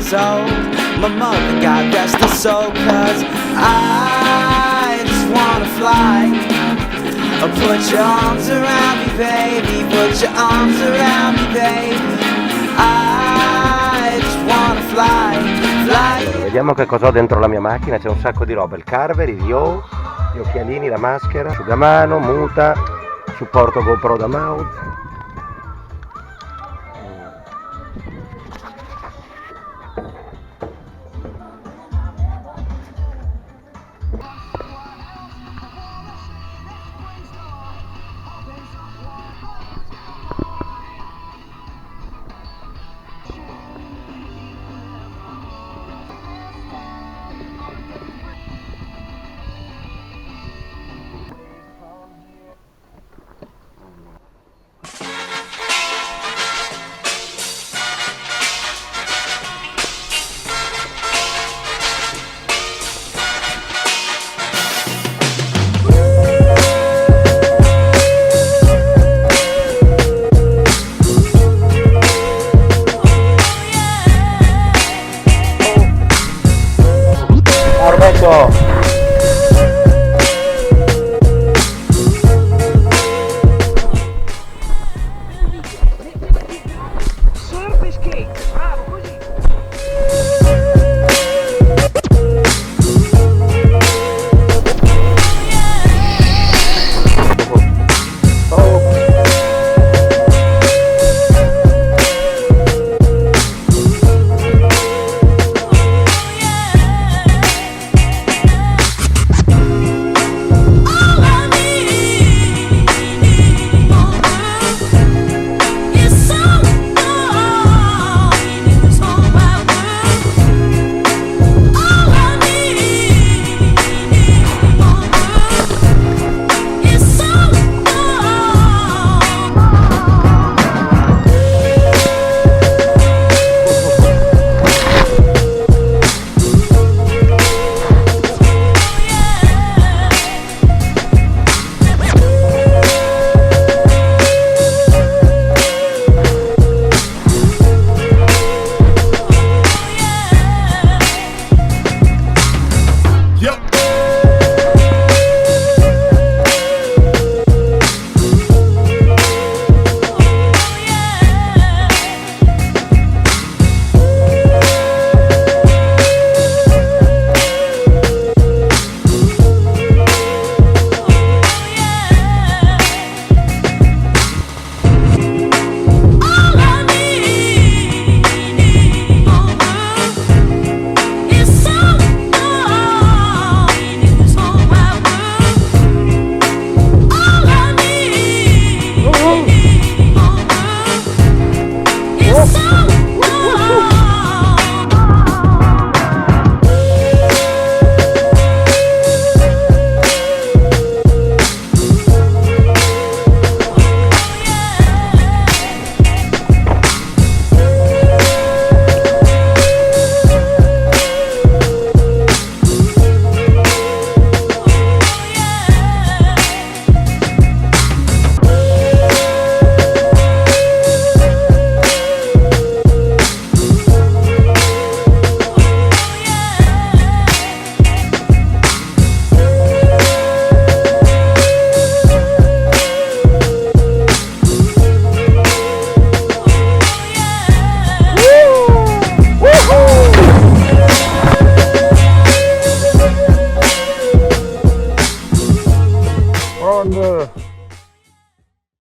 years old. My mother, God rest her soul, 'cause I just wanna fly. Oh, put your arms around me, baby, put your arms around me, baby. I just wanna fly, fly. Allora, vediamo che cosa ho dentro la mia macchina. C'è un sacco di roba: il Carver, il Yo, gli occhialini, la maschera, asciugamano, muta, supporto GoPro da mouse,